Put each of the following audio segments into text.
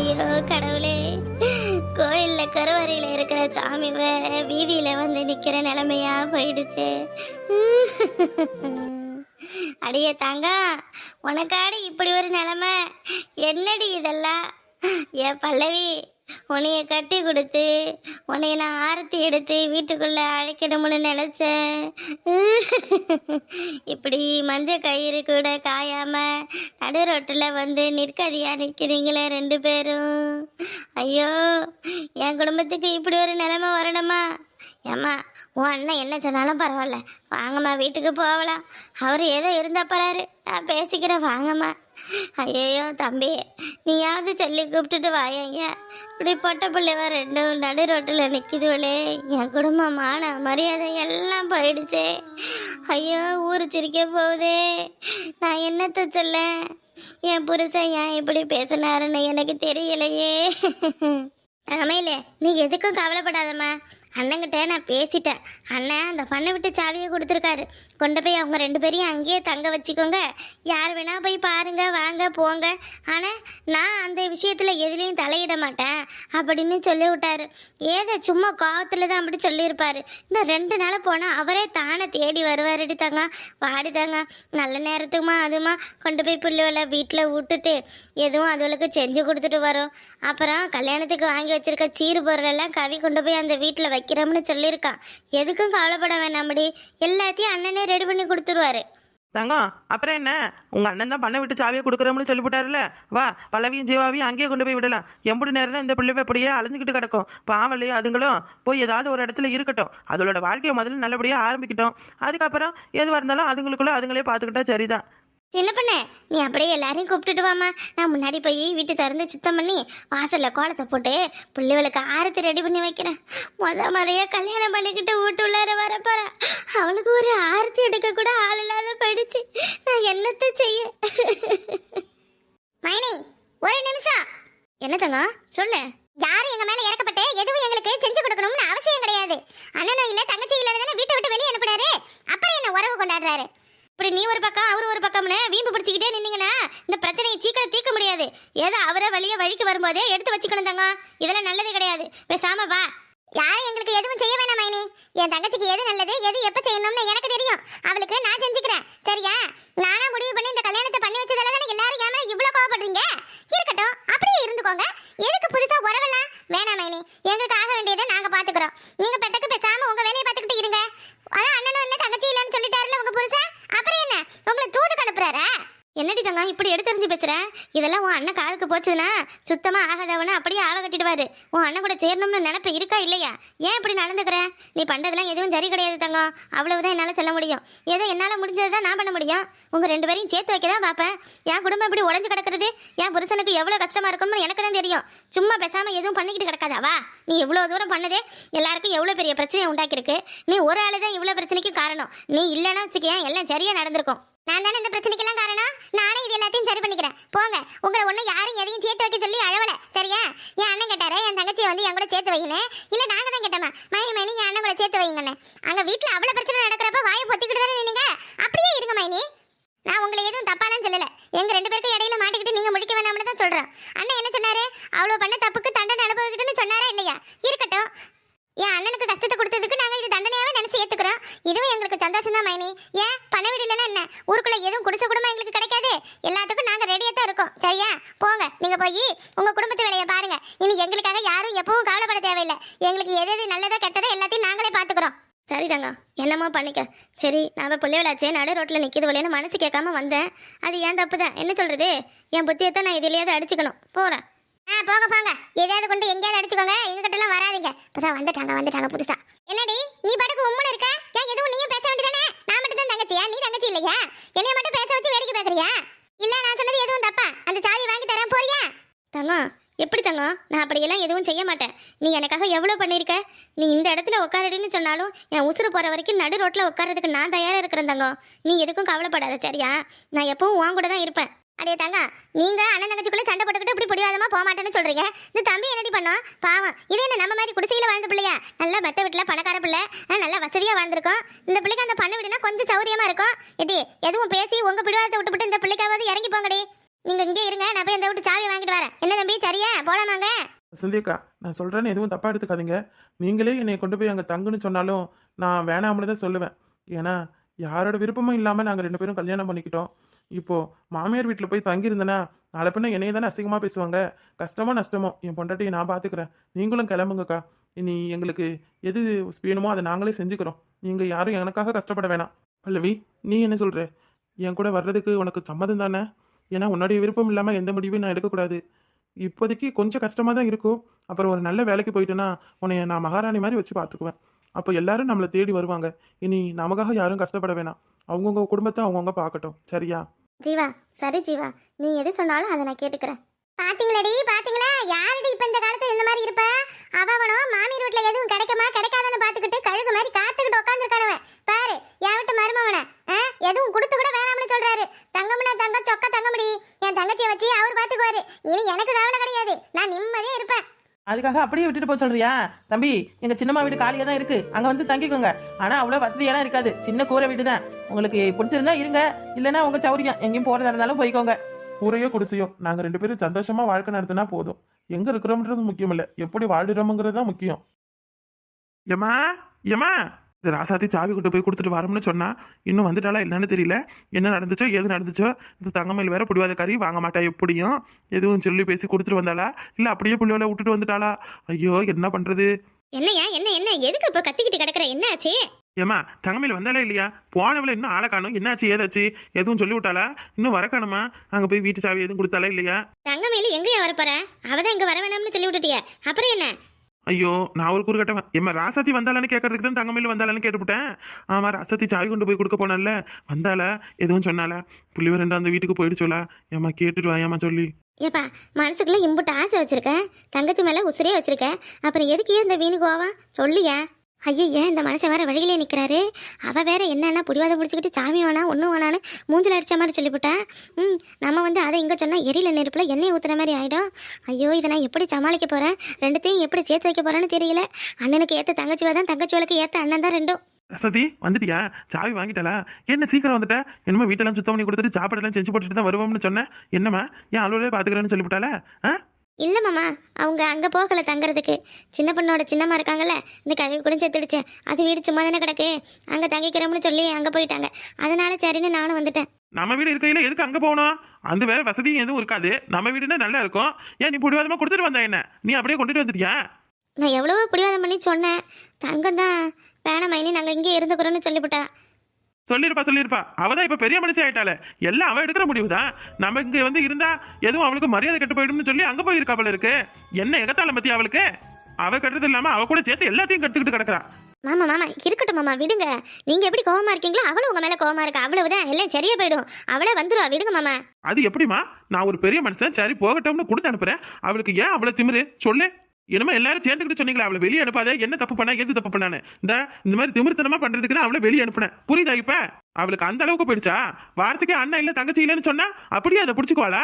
ஐயோ கடவுளே, கோயில்ல கருவறையில இருக்கிற சாமி வேற வீதியில வந்து நிக்கிற நிலைமையா போயிடுச்சு. அடியே தாங்க, உனக்காடி இப்படி ஒரு நிலைமை? என்னடி இதெல்லாம்? ஏன் பல்லவி, உன்னைய கட்டி கொடுத்து உன்னைய நான் ஆரத்தி எடுத்து வீட்டுக்குள்ள அழைக்கணும்னு நினைச்சேன். இப்படி மஞ்சள் கயிறு கூட காயாம நடு ரோட்டில் வந்து நிற்கதியா நிற்கிறீங்களே ரெண்டு பேரும். ஐயோ, என் குடும்பத்துக்கு இப்படி ஒரு நிலைமை வரணுமா? ஏம்மா, உன் அண்ணன் என்ன சொன்னாலும் பரவாயில்ல, வாங்கம்மா வீட்டுக்கு போகலாம். அவர் ஏதோ இருந்தா போறாரு, நான் பேசிக்கிறேன், வாங்கம்மா. ஐயோ தம்பி, நீயாவது சொல்லி கூப்பிட்டுட்டு வாயையா. இப்படி பொட்ட பிள்ளைவ ரெண்டும் நடு ரோட்டில் நிற்கிதுவளே, என் குடும்பமான மரியாதை எல்லாம் போயிடுச்சே. ஐயோ, ஊரு சிரிக்க போகுதே, நான் என்னத்த சொல்ல? என் புருஷன் ஏன் இப்படி பேசினாருன்னு எனக்கு தெரியலையே. அமையிலே, நீ எதுக்கும் கவலைப்படாதம்மா. அண்ணங்கிட்ட நான் பேசிட்டேன். அண்ணன் அந்த பண்ணை விட்டு சாவியை கொடுத்துருக்காரு. கொண்டு போய் அவங்க ரெண்டு பேரையும் அங்கேயே தங்க வச்சுக்கோங்க. யார் வேணா போய் பாருங்க, வாங்க போங்க. ஆனால் நான் அந்த விஷயத்தில் எதுலேயும் தலையிட மாட்டேன் அப்படின்னு சொல்லி விட்டாரு. ஏதோ சும்மா கோவத்தில் தான் அப்படி சொல்லியிருப்பாரு. இன்னும் 2 நாள் போனால் அவரே தானே தேடி வருவாருடி தாங்க. வாடிதாங்க, நல்ல நேரத்துக்குமா அதுமா கொண்டு போய் பிள்ளைகளை வீட்டில் விட்டுட்டு எதுவும் அதுகளுக்கு செஞ்சு கொடுத்துட்டு வரும். அப்புறம் கல்யாணத்துக்கு வாங்கி வச்சிருக்க சீறு பொருளெல்லாம் கவி கொண்டு போய் அந்த வீட்டில் வைக்கிறோம்னு சொல்லியிருக்கான். எதுக்கும் கவலைப்பட வேணாம்படி, எல்லாத்தையும் அண்ணனே ரெடி பண்ணி கொடுத்துருவாரு. தங்கம், அப்புறம் என்ன, உங்க அண்ணன் தான் பண்ணை விட்டு சாவியை கொடுக்குறோம்னு சொல்லிவிட்டாருல. வா, பல்லவியும் ஜீவாவையும் அங்கேயே கொண்டு போய் விடலாம். எம்புடி நேரம் தான் இந்த பிள்ளை அப்படியே அலைஞ்சிக்கிட்டு கிடக்கும். பாவலையே, அதுங்களும் போய் ஏதாவது ஒரு இடத்துல இருக்கட்டும். அதோட வாழ்க்கையை முதல்ல நல்லபடியாக ஆரம்பிக்கட்டும். அதுக்கப்புறம் எதுவாக இருந்தாலும் அதுங்களுக்குள்ள அதுங்களே பார்த்துக்கிட்டா சரிதான். சின்ன பண்ண, நீ அப்படியே எல்லாரையும் கூப்பிட்டுட்டு வாமா. நான் முன்னாடி போய் வீட்டு திறந்து சுத்தம் பண்ணி வாசல்ல கோலத்தை போட்டு பிள்ளைகளுக்கு ஆரத்தி ரெடி பண்ணி வைக்கிறேன். முறையா கல்யாணம் பண்ணிக்கிட்டு வீட்டுள்ளார வரப்போறா. அவளுக்கு ஒரு ஆரத்தி எடுக்க கூட ஆள் இல்லாத போயிடுச்சு. நான் என்னத்த செய்ய? மைனி, ஒரு நிமிஷம். என்ன தங்க சொல்லு? யாரும் எங்க மேல இறக்கப்பட்டு எதுவும் எங்களுக்கு செஞ்சு கொடுக்கணும்னு அவசியம் கிடையாது. அண்ணனும் இல்ல தங்கச்சி இல்ல தானே வீட்டை விட்டு வெளியே அனுப்புறாரு. அப்புறம் என்ன உறவு கொண்டாடுறாரு? இப்படி நீ ஒரு பக்கம் அவர் ஒரு பக்கம்னு வீம்பு பிடிச்சிக்கிட்டே நின்னீங்கன்னா இந்த பிரச்சனையை சீக்கிரம் தீர்க்க முடியாது. ஏதோ அவரை வழியே வழிக்கு வரும்போதே எடுத்து வச்சுக்கணும் தங்க. இதெல்லாம் நல்லது கிடையாது. பேசாம வா. யாரும் எங்களுக்கு எதுவும் செய்ய வேணாம் மைனி. என் தங்கச்சிக்கு எது நல்லது, எது எப்ப செய்யணும்னு எனக்கு தெரியும். அவளுக்கு நான் செஞ்சுக்கிறேன், சரியா? நானா முடிவு பண்ணி இந்த கல்யாணத்தை பண்ணி வச்சதால தானே எல்லாரும் ஏமா இவ்வளவு கோவப்படுறீங்க? இருக்கட்டும், அப்படியே இருந்துக்கோங்க. எதுக்கு புதுசா உறவெல்லாம் வேணாம் மைனி. எங்களுக்கு ஆக வேண்டியதை நாங்க பாத்துக்கிறோம். நீங்க பெட்டக்கு பேசாம உங்க வேலையை பார்த்துக்கிட்டு இருங்க. அதான் அண்ணனும் இல்ல தங்கச்சி இல்லன்னு சொல்லிட்டாருல உங்க புருஷன். அப்புறம் என்ன, உங்களை தூது அனுப்புறாரா? என்னடி தங்க இப்படி எடுத்தறிஞ்சு பேசுற? இதெல்லாம் உன் அண்ணன் காலுக்கு போச்சுன்னா சுத்தமா ஆகாதவன அப்படியே ஆள கட்டிடுவாரு. உன் அண்ணன் கூட சேரணும்னு நினைப்பு இருக்கா இல்லையா? ஏன் இப்படி நடந்துக்கிற? நீ பண்றதெல்லாம் எதுவும் சரி கிடையாது தங்கம். அவ்வளவுதான் என்னால சொல்ல முடியும். ஏதோ என்னால முடிஞ்சதுதான் நான் பண்ண முடியும். உங்க ரெண்டு பேரையும் சேர்த்து வைக்க தான் பார்ப்பேன். என் குடும்பம் இப்படி உடஞ்சு கிடக்கிறது என் புருஷனுக்கு எவ்வளவு கஷ்டமா இருக்கும்னு எனக்கு தான் தெரியும். சும்மா பேசாம எதுவும் பண்ணிக்கிட்டு கிடக்காதாவா? நீ இவ்வளவு தூரம் பண்ணதே எல்லாருக்கும் எவ்வளவு பெரிய பிரச்சனையை உண்டாக்கிருக்கு. நீ ஒரு ஆளு தான் இவ்வளவு பிரச்சனைக்கு காரணம். நீ இல்லைன்னா வச்சுக்கேன் எல்லாம் சரியா நடந்திருக்கும். நான் தானே இந்த பிரச்சனைக்கெல்லாம் காரணம். நானே இது எல்லாத்தையும் சரி பண்ணிக்கிறேன். போங்க, உங்களை ஒன்றும் யாரும் எதையும் சேர்த்து வைக்க சொல்லி அழவல, சரியா? என் அண்ணன் கேட்டாரு என் தங்கச்சியை வந்து என் கூட சேர்த்து வைக்கணும். இல்லை நாங்கள் தான் கேட்டோமா, மைனி மைனி என் அண்ணன் கூட சேர்த்து வைங்கன்னு. அங்கே வீட்டில் அவ்வளோ பிரச்சனை நடக்கிறப்ப வாயை பொத்திக்கிட்டு தானே நின்னீங்க. அப்படியே இருங்க மைனி. நான் உங்களை எதுவும் தப்பாலாம் சொல்லலை. எங்கள் 2 பேருக்கு இடையில மாட்டிக்கிட்டு நீங்கள் முடிக்க வேணாம்னு தான் சொல்கிறேன். அண்ணன் என்ன சொன்னாரு? அவ்வளோ பண்ண தப்புக்கு தண்டனை அனுபவிக்கிட்டுன்னு சொன்னாரா இல்லையா? இருக்கட்டும், என் அண்ணனுக்கு கஷ்டத்தை கொடுத்ததுக்கு நாங்கள் இது தண்டனையாவே நினைச்சு ஏத்துக்கிறோம். இதுவும் எங்களுக்கு சந்தோஷம் தான் மைனி. ஏன் பண வீடு இல்லைன்னா என்ன, ஊருக்குள்ள எதுவும் குடிசை குடும்பம் எங்களுக்கு கிடைக்காது. எல்லாத்துக்கும் நாங்கள் ரெடியாக தான் இருக்கோம், சரியா? போங்க, நீங்கள் போய் உங்கள் குடும்பத்து வேலையை பாருங்க. இனி எங்களுக்காக யாரும் எப்பவும் கவலைப்பட தேவையில்லை. எங்களுக்கு எது எது நல்லதோ கெட்டதோ எல்லாத்தையும் நாங்களே பார்த்துக்கிறோம். சரி தங்க, என்னமோ பண்ணிக்க. சரி, நான் பிள்ளைகளாச்சே நடு ரோட்டில் நிற்கிது போலேன்னு மனசு கேட்காம வந்தேன். அது ஏன் தப்பு தான். என்ன சொல்றது, என் புத்தியத்தான் நான் இதுலையாவது அடிச்சுக்கணும். போகிறேன். போங்க போங்க, எதையாவது கொண்டு எங்கேயாவது அடிச்சுக்கோங்க. எங்ககிட்ட எல்லாம் வராதிங்க. இப்பதான் வந்துட்டாங்க புதுசா. என்னடி நீ பாட்டுக்கு உம்முன்னு இருக்க? ஏன் எதுவும் நீயும் பேச வேண்டியதானே? நான் மட்டும் தான் தங்கச்சியா? நீ தங்கச்சி இல்லையா? என்னைய மட்டும் பேச வச்சு வேடிக்கை பார்க்கறியா? இல்ல நான் சொன்னது எதுவும் தப்பா? அந்த சாவி வாங்கி தரேன், போறியா? தங்கம், எப்படி தங்கம்? நான் அப்படியெல்லாம் எதுவும் செய்ய மாட்டேன். நீ எனக்காக எவ்வளோ பண்ணியிருக்க. நீ இந்த இடத்துல உட்காரடின்னு சொன்னாலும் என் உசுறு போகிற வரைக்கும் நடு ரோட்டில் உட்காரதுக்கு நான் தயாராக இருக்கிறேன் தங்கம். நீ எதுக்கும் கவலைப்படாத, சரியா? நான் எப்பவும் உன் கூட தான் இருப்பேன். அடே தங்க, நீங்க அண்ணன் தங்கச்சிக்குள்ள சண்டை போட்டுக்கிட்டு இப்படி பிடிவாதமா போக மாட்டேன்னு சொல்றீங்க. இந்த தம்பி என்னடி பண்ணோம் பாவம்? இதே என்ன நம்ம மாதிரி குடிசையில வாழ்ந்த பிள்ளையா? நல்லா மெத்த வீட்டுல பணக்கார பிள்ளை, நல்லா வசதியா வாழ்ந்திருக்கோம். இந்த பிள்ளைக்கு அந்த பண்ண விடுனா கொஞ்சம் சௌரியமா இருக்கும். எடி எதுவும் பேசி உங்க பிடிவாதத்தை விட்டுவிட்டு இந்த பிள்ளைக்காவது இறங்கி போங்கடி. நீங்க இங்கே இருங்க, நான் போய் அந்த விட்டு சாவி வாங்கிட்டு வரேன். என்ன தம்பி, சரியா போலாமாங்க? சந்தியக்கா, நான் சொல்கிறேன்னு எதுவும் தப்பாக எடுத்துக்காதீங்க. நீங்களே என்னை கொண்டு போய் அங்கே தங்குன்னு சொன்னாலும் நான் வேணாம்னு தான் சொல்லுவேன். ஏன்னா யாரோட விருப்பமும் இல்லாமல் நாங்கள் 2 பேரும் கல்யாணம் பண்ணிக்கிட்டோம். இப்போது மாமியார் வீட்டில் போய் தங்கியிருந்தேன்னா நாளை பின்ன என்னைய தானே அசிங்கமாக பேசுவாங்க. கஷ்டமோ நஷ்டமோ என் பொண்டாட்டியை நான் பார்த்துக்கிறேன். நீங்களும் கிளம்புங்கக்கா. இனி எங்களுக்கு எது வேணுமோ அதை நாங்களே செஞ்சுக்கிறோம். நீங்கள் யாரும் எனக்காக கஷ்டப்பட வேணாம். பல்லவி, நீ என்ன சொல்கிற? என் கூட வர்றதுக்கு உனக்கு சம்மதம் தானே? ஏன்னா உன்னுடைய விருப்பம் இல்லாமல் எந்த முடிவையும் நான் எடுக்கக்கூடாது. இப்போதைக்கு கொஞ்சம் கஷ்டமாக தான் இருக்கும். அப்புறம் ஒரு நல்ல வேலைக்கு போயிட்டேன்னா உன்னை நான் மகாராணி மாதிரி வச்சு பார்த்துக்குவேன். அப்போ எல்லாரும் நம்மளை தேடி வருவாங்க. இனி நமக்காக யாரும் கஷ்டப்பட வேணாம். அவங்கவுங்க குடும்பத்தை அவங்கவுங்க பார்க்கட்டும். சரியா? ஜீவா, சரி ஜீவா, நீ எது சொன்னாலும் அதை நான் கேட்டுக்கிறேன். பாத்தீங்களடி, பாத்தீங்களா? யாரடி இப்ப இந்த காலத்துல இந்த மாதிரி இருப்ப? அவனும் மாமியார் வீட்டுல எதுவும் கிடைக்குமா கிடைக்காதுன்னு பாத்துக்கிட்டு கழுகு மாதிரி காத்துக்கிட்டு உட்காந்துருக்கானவன் பாரு. என் வீட்டு மருமவனை எதுவும் கொடுத்து கூட வேணாம்னு சொல்றாரு. தங்கம்னா தங்கம், சொக்க தங்கமுடி. என் தங்கச்சியை வச்சு அவர் பாத்துக்குவாரு. இனி எனக்கு கவலை கிடையாது. நான் நிம்மதியா இருப்பேன். அதுக்காக அப்படியே விட்டுட்டு போக சொல்றியா? தம்பி, எங்க சின்னம்மா வீடு காலியாக தான் இருக்கு, அங்கே வந்து தங்கிக்கோங்க. ஆனால் அவ்வளோ வசதியெல்லாம் இருக்காது, சின்ன கூரை வீடு தான். உங்களுக்கு பிடிச்சிருந்தா இருங்க, இல்லைன்னா உங்க சௌரியம், எங்கேயும் போறதா இருந்தாலும் போய்க்கோங்க. கூரையோ குடிசையோ நாங்கள் 2 பேரும் சந்தோஷமா வாழ்க்கை நடத்தினா போதும். எங்க இருக்கிறோம்ன்றது முக்கியம் இல்லை, எப்படி வாழ்கிறோம்ங்கிறது தான் முக்கியம். ஏமா ஏமா, இந்த ராசாத்தி சாவி கொண்டு போய் கொடுத்துட்டு வரோம்னு சொன்னா இன்னும் வந்துட்டாலா என்னன்னு தெரியல. என்ன நடந்துச்சோ ஏது நடந்துச்சோ. இந்த தங்கமயில் வேற பிடிவாத கறி வாங்க மாட்டா, எப்படியும் எதுவும் சொல்லி பேசி கொடுத்துட்டு வந்தாளா இல்லை அப்படியே புள்ளியோட விட்டுட்டு வந்துட்டாளா? ஐயோ, என்ன பண்றது? என்னையா, என்ன என்ன எதுக்கு இப்ப கத்திக்கிட்டு கிடக்குற? என்ன ஆச்சு? ஏமா, தங்கமயில் வந்தாலே இல்லையா? போனவள இன்னும் ஆளை காணும். என்னாச்சு ஏதாச்சு? எதுவும் சொல்லி விட்டாளா? இன்னும் வர காணுமா? அங்கே போய் வீட்டு சாவி எதுவும் கொடுத்தாலா இல்லையா? தங்கமேலு எங்கயா வர போற? அவதான் இங்க வர வேணாம்னு சொல்லி விட்டுட்டிய, அப்புறம் என்ன? ஐயோ, நான் ஒரு குறுக்கட்டவன். ஏமா, ராசாத்தி வந்தாலான்னு கேட்கறதுக்கு தான் தங்கமயில் வந்தாலான்னு கேட்டுவிட்டேன். ஆமா, ராசாத்தி சாவி கொண்டு போய் கொடுக்க போனால, வந்தால எதுவும் சொன்னால? புள்ளிவர் 2 அந்த வீட்டுக்கு போயிடுச்சோலா? ஏமா கேட்டுட்டு வாயாமா சொல்லி. ஏப்பா, மனசுக்குள்ள இம்புட்டு ஆசை வச்சிருக்கேன், தங்கத்து மேல உசிரியே வச்சிருக்கேன், அப்புறம் எதுக்கு இந்த வீணு கோவா சொல்லியா? ஐயே, இந்த மனுஷன் வேற வழியிலே நிற்கிறாரு. அவ வேற என்னன்னா புடிவாத பிடிச்சிக்கிட்டு சாமி வேணா ஒன்றும் வேணான்னு மூஞ்சில் அடித்த மாதிரி சொல்லிவிட்டா. நம்ம வந்து அதை இங்கே சொன்னால் எரியில நெருப்பில் எண்ணெய் ஊற்றுற மாதிரி ஆகிடும். ஐயோ, இதை நான் எப்படி சமாளிக்க போகிறேன்? ரெண்டுத்தையும் எப்படி சேர்த்து வைக்க போகிறேன்னு தெரியல. அண்ணனுக்கு ஏற்ற தங்கச்சிவா தான், தங்கச்சிவளுக்கு ஏற்ற அண்ணன் தான் ரெண்டும். சதி, வந்துட்டியா? சாவி வாங்கிட்டாளா? என்ன சீக்கிரம் வந்துட்ட? என்னமோ வீட்டெல்லாம் சுத்தம் பண்ணி கொடுத்துட்டு சாப்பாடெல்லாம் செஞ்சு போட்டுட்டு தான் வருவோம்னு சொன்னேன். என்னம்மா, ஏன் அலுவலே பார்த்துக்கிறேன்னு சொல்லிவிட்டாளா? இல்லை மாமா, அவங்க அங்கே போகலை தங்குறதுக்கு. சின்ன பொண்ணோட சின்னம்மா இருக்காங்கல்ல, இந்த கழிவு கூட செத்துடுச்சு, அது வீடு சும்மா தானே கிடக்கு, அங்கே தங்கிக்கிறோம்னு சொல்லி அங்கே போயிட்டாங்க. அதனால சரின்னு நானும் வந்துட்டேன். நம்ம வீடு இருக்கையில எதுக்கு அங்கே போகணும்? அந்த வேற வசதியும் எதுவும் இருக்காது. நம்ம வீடுன்னா நல்லா இருக்கும். ஏன் நீ பிடிவாதமாக கொடுத்துட்டு வந்தா என்ன? நீ அப்படியே கொண்டுட்டு வந்துட்டியா? நான் எவ்வளவோ பிடிவாதம் பண்ணி சொன்னேன். தங்கம் தான் வேணாமைனி, நாங்கள் இங்கே இருந்துக்கிறோன்னு சொல்லிவிட்டா. சொல்லிருப்பா. அவதான் இப்ப பெரிய மனுஷி ஆயிட்டால. எல்லாம் அவ எடுக்கிற முடிவு தான். நம்ம இங்க வந்து இருந்தா எதுவும் அவளுக்கு மரியாதை கெட்டு போயிடும்னு சொல்லி அங்க போயிருக்கா போல இருக்கு. என்ன எகத்தால பத்தி அவளுக்கு? அவ கட்டுறது இல்லாம அவ கூட சேர்த்து எல்லாத்தையும் கட்டுக்கிட்டு கிடக்குறா. மாமா மாமா இருக்கட்டும் மாமா, விடுங்க. நீங்க எப்படி கோவமா இருக்கீங்களோ அவளும் உங்க மேல கோவமா இருக்கா, அவ்வளவுதான். எல்லாம் சரியா போயிடும், அவளே வந்துருவா, விடுங்க மாமா. அது எப்படிமா? நான் ஒரு பெரிய மனுஷன், சரி போகட்டும்னு கொடுத்து அனுப்புறேன். அவளுக்கு ஏன் அவ்வளவு திமிரு சொல்லு? என்னமோ எல்லாரும் சேர்ந்துக்கிட்டு சொன்னீங்களா அவளை வெளியே அனுப்பாத, என்ன தப்பு பண்ணா எது தப்பு பண்ணான்னு. இந்த மாதிரி திமிர்த்தனமா பண்றதுக்கு தான் அவளை வெளியே அனுப்புனேன். புரியுதா? இப்ப அவளுக்கு அந்த அளவுக்கு போயிடுச்சா? வாரத்துக்கே அண்ணன் இல்ல தங்கச்சி இல்லைன்னு சொன்னா அப்படியே அதை பிடிச்சிக்குவாளா?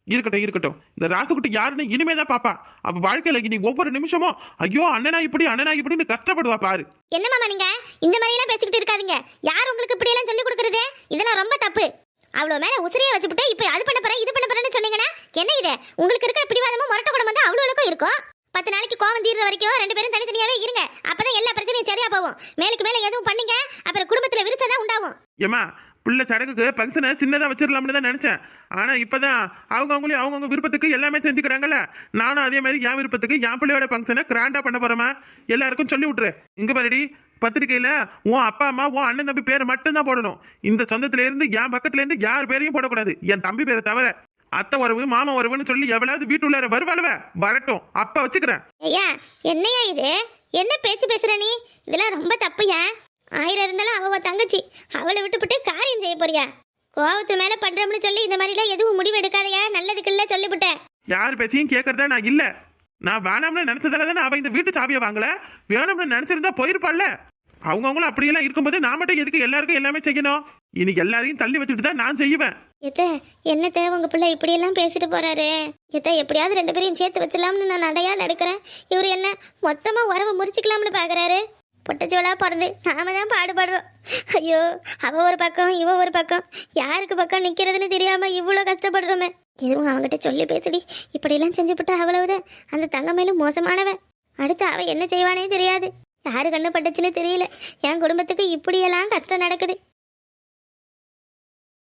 இருக்கட்டும். இந்த ராசுக்குட்டி யாருன்னு இனிமேதான் பாப்பா. அவ வாழ்க்கையில இனி ஒவ்வொரு நிமிஷமும் ஐயோ அண்ணனா இப்படின்னு கஷ்டப்படுவா பாரு. என்ன மாமா நீங்க இந்த மாதிரி எல்லாம் பேசிக்கிட்டு இருக்காதீங்க. யார் உங்களுக்கு இப்படி எல்லாம் சொல்லி கொடுக்கறது? இதெல்லாம் ரொம்ப தப்பு. அவ்வளவு மேல உசிரியை வச்சுட்டு இப்ப அது பண்ண போறேன் இது பண்ண போறேன்னு சொன்னீங்கன்னா என்ன இது? உங்களுக்கு இருக்கிற பிடிவாதமும் முரட்ட குணம் வந்து அவ்வளவுக்கும் இருக்கும். 10 நாளைக்கு கோவம் தீர்ற வரைக்கும் 2 பேரும் தனித்தனியாவே இருங்க. அப்பதான் எல்லா பிரச்சனையும் சரியா போகும். மேலுக்கு மேல எதுவும் பண்ணீங்க அப்புறம் குடும்பத்துல விரிசதான் உண்டாகும். ஏமா, பிள்ளை சடங்குக்கு ஃபங்க்ஷனை சின்னதாக வச்சிடலாம்னு தான் நினச்சேன். ஆனால் இப்போ தான் அவங்கவுங்க விருப்பத்துக்கு எல்லாமே செஞ்சுக்கிறாங்கல்ல. நானும் அதே மாதிரி என் விருப்பத்துக்கு என் பிள்ளையோட ஃபங்க்ஷனை கிராண்டாக பண்ண போகிறேமா எல்லாருக்கும் சொல்லி விட்டுரு. இங்கே பாருடி, பத்திரிக்கையில் உன் அப்பா அம்மா உன் அண்ணன் தம்பி பேர் மட்டும்தான் போடணும். இந்த சொந்தத்திலேருந்து என் பக்கத்துலேருந்து யார் பேரையும் போடக்கூடாது, என் தம்பி பேரை தவிர. அத்தை உறவு மாமா உறவுன்னு சொல்லி எவ்வளவு வீட்டுள்ளார வருவாளுவ வரட்டும், அப்ப வச்சுக்கிறேன். ஐயா, என்னையா இது? என்ன பேச்சு பேசுற நீ? இதெல்லாம் ரொம்ப தப்புயா. 1000 இருந்தாலும் அவ தங்கச்சி, அவளை விட்டுவிட்டு காரியம் செய்ய போறியா? கோவத்து மேல பண்றோம்னு சொல்லி இந்த மாதிரிலாம் எதுவும் முடிவு எடுக்காதையா, நல்லதுக்கு இல்ல சொல்லிவிட்டேன். யார் பேச்சையும் கேட்கறதா நான் இல்ல. நான் வேணாம்னு நினைச்சதால தானே அவ இந்த வீட்டு சாவியை வாங்கல. வேணும்னு நினைச்சிருந்தா போயிருப்பாள்ல. அவங்கவுங்களும் அப்படியெல்லாம் இருக்கும்போது நான் மட்டும் எதுக்கு எல்லாருக்கும் எல்லாமே செய்யணும்? இனி எல்லாரையும் தள்ளி வச்சுட்டு தான் நான் செய்வேன். என்னத்த உங்க பிள்ளை இப்படி எல்லாம் பேசிட்டு போறாரு? எப்படியாவது 2 பேரையும் சேர்த்து வச்சலாம்னு நான் நடையா நடக்கிறேன். இவரு என்ன மொத்தமா உறவை முறிச்சுக்கலாம்னு பாக்குறாரு. பொட்டச்சோளா பிறந்து நாம தான் பாடுபடுறோம். ஐயோ, அவ ஒரு பக்கம் இவ ஒரு பக்கம், யாருக்கு பக்கம் நிக்கிறதுன்னு தெரியாம இவ்வளவு கஷ்டப்படுறோமே. எதுவும் அவங்ககிட்ட சொல்லி பேசுடி. இப்படியெல்லாம் செஞ்சுவிட்டா அவ்வளவுதான். அந்த தங்கமயிலும் மோசமானவன். அடுத்து அவ என்ன செய்வானே தெரியாது. யாரு கண்ணு பட்டுச்சுன்னு தெரியல. என் குடும்பத்துக்கு இப்படியெல்லாம் கஷ்டம் நடக்குது.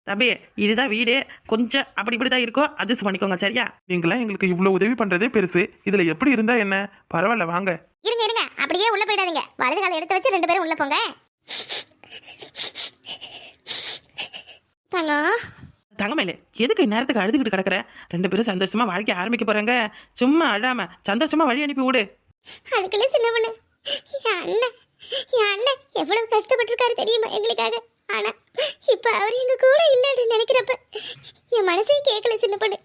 தம்பி இதுதான் வீடு, கொஞ்சம் அப்படி இப்படி தான் இருக்கும், அட்ஜஸ்ட் பண்ணிக்கோங்க சரியா? நீங்களாம் எங்களுக்கு இவ்வளோ உதவி பண்ணுறதே பெருசு, இதில் எப்படி இருந்தா என்ன? பரவாயில்ல வாங்க. இருங்க இருங்க, அப்படியே உள்ள போயிடாதீங்க. வலது காலை எடுத்து வச்சு 2 பேரும் உள்ள போங்க. தங்கம், தங்கமேலே எதுக்கு இந்நேரத்துக்கு அழுதுகிட்டு கிடக்குற? 2 பேரும் சந்தோஷமா வாழ்க்கை ஆரம்பிக்க போறாங்க. சும்மா அழாம சந்தோஷமா வழி அனுப்பி விடு. அதுக்குள்ள சின்ன பொண்ணு, என் அண்ணன் எவ்வளவு கஷ்டப்பட்டிருக்காரு தெரியுமா எங்களுக்காக. ஆனா இப்ப அவர் எங்க கூட இல்லைன்னு நினைக்கிறப்ப என் மனசே கேட்கல சின்ன பொண்ணு.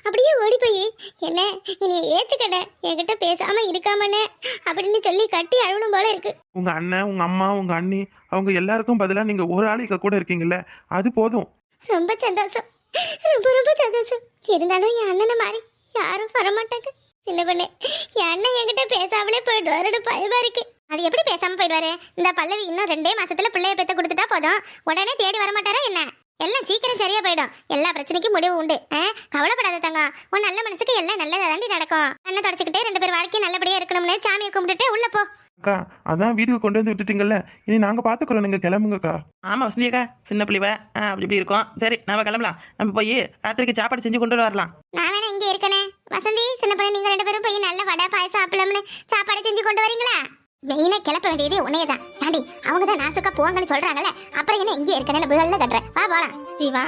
அப்படியே ஓடி போய் என்ன என்னைய ஏத்துக்கட, என்கிட்ட பேசாம இருக்காமனே அப்படின்னு சொல்லி கட்டி அழுவணும் போல இருக்கு. உங்கள் அண்ணன், உங்கள் அம்மா, உங்கள் அண்ணி, அவங்க எல்லாருக்கும் பதிலாக நீங்கள் ஒரு ஆள் இங்க கூட இருக்கீங்கல்ல, அது போதும். ரொம்ப சந்தோஷம், ரொம்ப ரொம்ப சந்தோஷம். இருந்தாலும் என் அண்ணனை மாதிரி யாரும் வரமாட்டாங்க சின்ன பொண்ணு. என் அண்ணன் என்கிட்ட பேசாமலே போயிடுவாரு, பயமா இருக்கு. அது எப்படி பேசாம போயிடுவாரு? இந்த பல்லவி இன்னும் 2 மாசத்துல பிள்ளைய பெத்த கொடுத்துட்டா போதும், உடனே தேடி வரமாட்டாரா என்ன? எல்லாம் சீக்கிரம் சரியா போயிடும். எல்லா பிரச்சனைக்கும் முடிவு உண்டு. கவலைப்படாத தங்கம், உன் நல்ல மனசுக்கு எல்லாம் நல்லதா தாண்டி நடக்கும். அண்ணன் தொடச்சுக்கிட்டே 2 பேர் வாழ்க்கை நல்லபடியா இருக்கணும்னு சாமியை கும்பிட்டுட்டு உள்ள போ. அக்கா, அதான் வீட்டுக்கு கொண்டு வந்து விட்டுட்டீங்கல்ல, இனி நாங்கள் பார்த்துக்குறோம், நீங்கள் கிளம்புங்கக்கா. ஆமா வசந்தியக்கா, சின்ன பிள்ளைவ அப்படி இப்படி இருக்கும். சரி நம்ம கிளம்பலாம். நம்ம போய் ராத்திரிக்கு சாப்பாடு செஞ்சு கொண்டு வரலாம். நான் வேணா இங்கே இருக்கனே. வசந்தி, சின்ன பொண்ணு, நீங்க 2 பேரும் போய் நல்ல வடை பாயசம் அப்பளம்னு சாப்பாடு செஞ்சு கொண்டு வரீங்களா? மெயினா கிளப்ப வேண்டியதே உன்னையதான். தாண்டி அவங்க தான் நாசுக்கா போங்கன்னு சொல்றாங்கல்ல, அப்புறம் என்ன இங்கே இருக்கனே முதல்ல கட்டுறேன். வா போலாம். ஜீவா,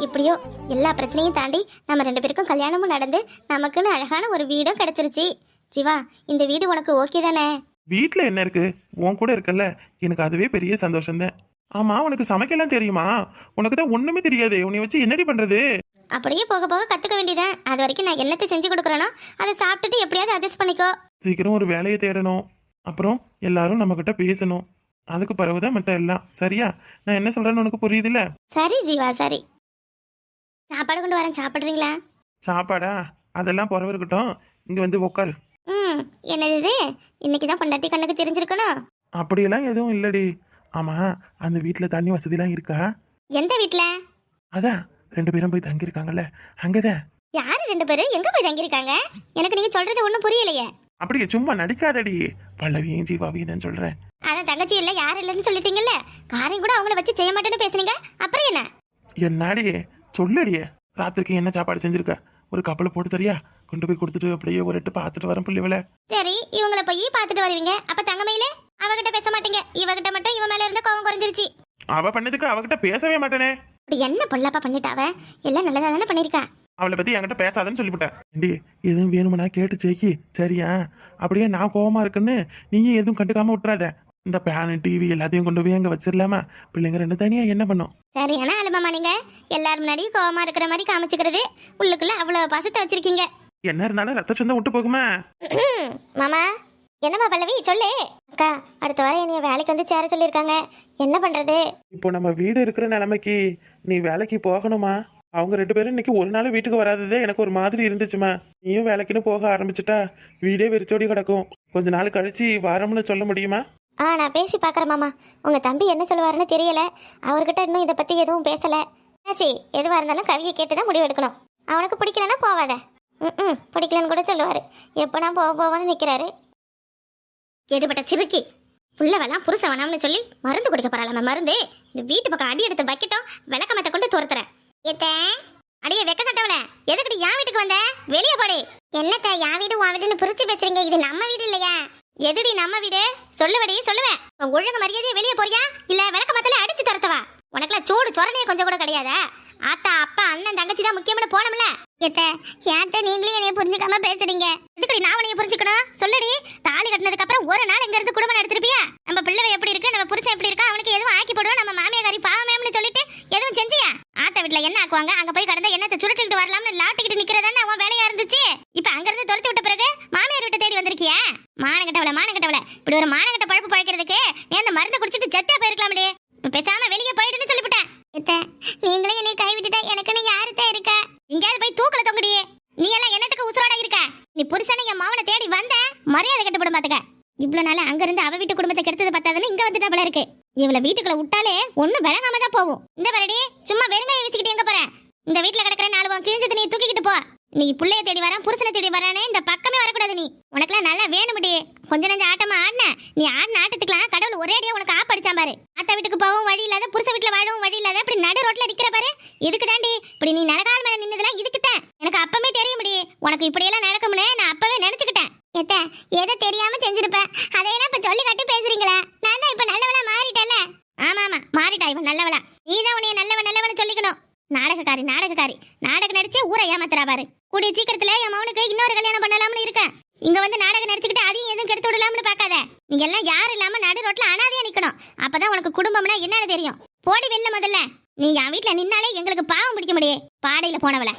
இப்படியோ எல்லா பிரச்சனையும் தாண்டி நம்ம 2 பேருக்கும் கல்யாணமும் நடந்து நமக்குன்னு அழகான ஒரு வீடும் கிடைச்சிருச்சு. ஜீவா, இந்த வீடு உனக்கு ஓகே தானே? வீட்டில் என்ன இருக்கு? உன் கூட இருக்கல்ல, எனக்கு அதுவே பெரிய சந்தோஷம்தான். ஆமாம், உனக்கு சமைக்கலாம் தெரியுமா? உனக்கு தான் ஒன்றுமே தெரியாது, உன்னை வச்சு என்னடி பண்ணுறது? அப்படியே போக போக கத்துக்க வேண்டியதான். அது வரைக்கும் நான் என்னத்தை செஞ்சு கொடுக்குறேனோ அதை சாப்பிட்டுட்டு எப்படியாவது அட்ஜஸ்ட் பண்ணிக்கோ. சீக்கிரம் ஒரு வேலையை தேடணும், அப்புறம் எல்லாரும் நம்மக்கிட்ட பேசணும். அதுக்கு பிறகுதான் மற்ற எல்லாம் சரியா? நான் என்ன சொல்கிறேன்னு உனக்கு புரியுதுல்ல? சரி ஜீவா, சரி. சாப்பாடு கொண்டு வரேன், சாப்பிட்றீங்களா? சாப்பாடா? அதெல்லாம் பிறகு இருக்கட்டும், இங்கே வந்து உட்காரு. என்னது இது? இன்னைக்கு தான் பொண்டாட்டி கண்ணுக்கு தெரிஞ்சிருக்கணும். அப்படியெல்லாம் எதுவும் இல்லடி. ஆமாம், அந்த வீட்டில் தண்ணி வசதிலாம் இருக்கா? எந்த வீட்ல? அதான் 2 பேரும் போய் தங்கியிருக்காங்கல்ல, அங்கதான். யாரு 2 பேரும் எங்க போய் தங்கியிருக்காங்க? எனக்கு நீங்க சொல்றது ஒண்ணும் புரியலையே. அப்படியே சும்மா நடிக்காதடி. பல்லவியும் ஜீவாவையும் தான் சொல்றேன். அதான் தங்கச்சி இல்ல யாரும் இல்லைன்னு சொல்லிட்டீங்கல்ல, காரையும் கூட அவங்கள வச்சு செய்ய மாட்டேன்னு பேசுனீங்க, அப்புறம் என்ன? என்னாடியே சொல்லடியே, ராத்திரிக்கு என்ன சாப்பாடு செஞ்சிருக்க? ஒரு கப்பலை போட்டு தரியா? கொண்டு போய் கொடுத்துட்டு அப்படியே ஒரு எட்டு பார்த்துட்டு வரேன் பிள்ளைவள. சரி, இவங்கள போய் பார்த்துட்டு வருவீங்க. அப்ப தங்கமையில அவகிட்ட பேச மாட்டீங்க. இவகிட்ட மட்டும் இவன் மேல இருந்த கோவம் குறைஞ்சிருச்சு. அவ பண்ணதுக்கு அவகிட்ட பேசவே மாட்டேனே. அப்படி என்ன பொல்லாப்பா பண்ணிட்டாவ? எல்லாம் நல்லதா தானே பண்ணிருக்கா. அவளை பத்தி என்கிட்ட பேசாதன்னு சொல்லிவிட்டேன். ஏண்டி, எதுவும் வேணுமுன்னா கேட்டு சேக்கி சரியா? அப்படியே நான் கோவமா இருக்குன்னு நீயும் எதுவும் கண்டுக்காம விட்டுறாத. இந்த பேனு டிவி எல்லாத்தையும் கொண்டு போய் அங்கே வச்சிடலாமா? பிள்ளைங்க 2 தனியா என்ன பண்ணும்? சரியான அலுமாமா நீங்க. எல்லாரும் முன்னாடியும் கோவமா இருக்கிற மாதிரி காமிச்சுக்கிறது. உள்ளுக்குள்ள அவ்வளவு பாசத்தை வச்சிருக்கீங்க. என்ன இருந்தாலும் ரத்த சொந்தம் விட்டு போகுமா? மாமா, என்னம்மா பல்லவி சொல்லு. அக்கா, அடுத்த வாரம் என்னைய வேலைக்கு வந்து சேர சொல்லியிருக்காங்க. என்ன பண்றது? இப்போ நம்ம வீடு இருக்கிற நிலைமைக்கு நீ வேலைக்கு போகணுமா? அவங்க 2 பேரும் இன்னைக்கு ஒரு நாள் வீட்டுக்கு வராததே எனக்கு ஒரு மாதிரி இருந்துச்சுமா. நீயும் வேலைக்குன்னு போக ஆரம்பிச்சுட்டா வீடே வெறிச்சோடி கிடக்கும். கொஞ்ச நாள் கழிச்சு வாரம்னு சொல்ல முடியுமா? நான் பேசி பார்க்குறேன் மாமா. உங்கள் தம்பி என்ன சொல்லுவாருன்னு தெரியல. அவர்கிட்ட இன்னும் இதை பற்றி எதுவும் பேசலை. ஆச்சு, எதுவாக இருந்தாலும் கவியை கேட்டு தான் முடிவு எடுக்கணும். அவனுக்கு பிடிக்கலன்னா போவாத. பிடிக்கலன்னு கூட சொல்லுவார். எப்போ நான் போவேன்னு நிற்கிறாரு. கேடுபட்ட சிறுக்கி புள்ளவெல்லாம் புருஷ வேணாம்னு சொல்லி மருந்து குடிக்க போறாளாம. மருந்து இந்த வீட்டு பக்கம் அடி எடுத்து பக்கெட்டும் விளக்கமத்தை கொண்டு துரத்துறேன். அடியே வெக்க கட்டவல, எதுக்கடி என் வீட்டுக்கு வந்த? வெளியே போடி. என்னக்கா என் வீடு உன் வீடுன்னு பிரிச்சு பேசுறீங்க? இது நம்ம வீடு இல்லையா? எதுடி நம்ம வீடு? சொல்லுவடி சொல்லுவேன். ஒழுங்கு மரியாதையை வெளியே போறியா இல்ல விளக்கமத்துல அடிச்சு துரத்தவா? உனக்குலாம் சூடு சொரணையே கொஞ்சம் கூட கிடையாதா? ஆத்தா அப்பா அண்ணன் தங்கச்சி தான் முக்கியம்னு போனோம்ல. ஏத்த நீங்களே என்னைய புரிஞ்சுக்காம பேசுறீங்க. எதுக்கடி நான் உனைய புரிஞ்சுக்கணும்? சொல்லுடி. தாலி கட்டினதுக்கு அப்புறம் ஒரு நாள் இங்க இருந்து குடும்பம் நடத்திருப்பியா? நம்ம பிள்ளை எப்படி இருக்கு, நம்ம புருஷன் எப்படி இருக்கா, அவனுக்கு எதுவும் ஆக்கி போடுவோம், நம்ம மாமியாரி பாவமேம்னு சொல்லிட்டு எதுவும் செஞ்சியா? ஆத்த வீட்டுல என்ன ஆக்குவாங்க, அங்க போய் கடந்த என்னத்தை சுருட்டிட்டு வரலாம்னு லாட்டிக்கிட்டு நிக்கிறதானே அவன் வேலையா இருந்துச்சு. இப்ப அங்க இருந்து துரத்தி விட்ட பிறகு மாமியார் வீட்டை தேடி வந்திருக்கியா? மானகட்டவள இப்படி ஒரு மானகட்ட பழப்பு பழக்கிறதுக்கு நீ அந்த மருந்து குடிச்சிட்டு செத்தே போயிருக்கலாம்டே. பேசாம வெளியே போயிட்டுன்னு சொல்லிவிட்டேன். நீங்களே என்னை கைவிட்டுட்டா எனக்குன்னு யாருதான் இருக்க? எங்கேயாவது போய் தூக்கல தொங்குடியே. நீ எல்லாம் என்னத்துக்கு உசுரோட இருக்க? நீ புருஷனை என் மாவனை தேடி வந்த மரியாதை கட்டுப்படும் பாத்துக்க. இவ்வளவு நாள் அங்க இருந்து அவ வீட்டு குடும்பத்தை கெடுத்தது பத்தாதுன்னு இங்க வந்துட்டா போல இருக்கு. இவளை வீட்டுக்குள்ள விட்டாலே ஒண்ணு விளங்காம தான் போகும். இந்த வரடி சும்மா வெறுங்காய வீசிக்கிட்டு எங்க போற? இந்த வீட்ல கிடக்குற 4 உன் கிழிஞ்ச துணியை தூக்கிக்கிட்டு போ. நீ புள்ளைய தேடி வரேன் புருஷனை தேடி வரானே இந்த பக்கமே வரக்கூடாது. நீ உனக்குலாம் நல்லா வேணும்டி. கொஞ்ச நஞ்ச ஆட்டமா ஆடின. நீ ஆடின ஆட்டத்துக்குலாம் கடவுள் ஒரேடியா உனக்கு ஆப்படிச்சான் பாரு. அத்தை வீட்டுக்கு போகவும் வழி இல்லாத புருஷ வீட்டுல வாழவும் வழி இல்லாத இப்படி நடு ரோட்ல நிக்கிற பாரு. இதுக்கு தாண்டி இப்படி நீ நிலகால் மேல நின்னதெல்லாம் இதுக்குத்தான். எனக்கு அப்பவே தெரியும்டி உனக்கு இப்படியெல்லாம் நடக்கும்னு நான் அப்பவே நினைச்சுக்கிட்டேன். ஏதோ தெரியாம செஞ்சிருப்பேன். அதையெல்லாம் இப்ப சொல்லி கட்டி பேசுறீங்களா? நான் தான் இப்ப நல்லவளா மாறிட்டேன்ல. ஆமா மாறிட்டா இவன் நல்லவளா. நீதான் உன்னைய நல்லவன் சொல்லிக்கணும். நாடகக்காரி நாடகம் நடிச்சு ஊரை ஏமாத்துறா பாரு. கூடிய சீக்கிரத்துல என் மவனுக்கு இன்னொரு கல்யாணம் பண்ணலாம்னு இருக்கேன். இங்க வந்து நாடகம் நடிச்சுக்கிட்டு அதையும் எதுவும் கெடுத்து விடலாம்னு பாக்காத. நீங்க எல்லாம் யாரும் இல்லாம நடு ரோட்ல அனாதையா நிக்கணும். அப்பதான் உனக்கு குடும்பம்னா என்னன்னு தெரியும். போடி வெளில முதல்ல. நீ என் வீட்டுல நின்னாலே எங்களுக்கு பாவம் பிடிக்க முடியே. பாடையில போனவள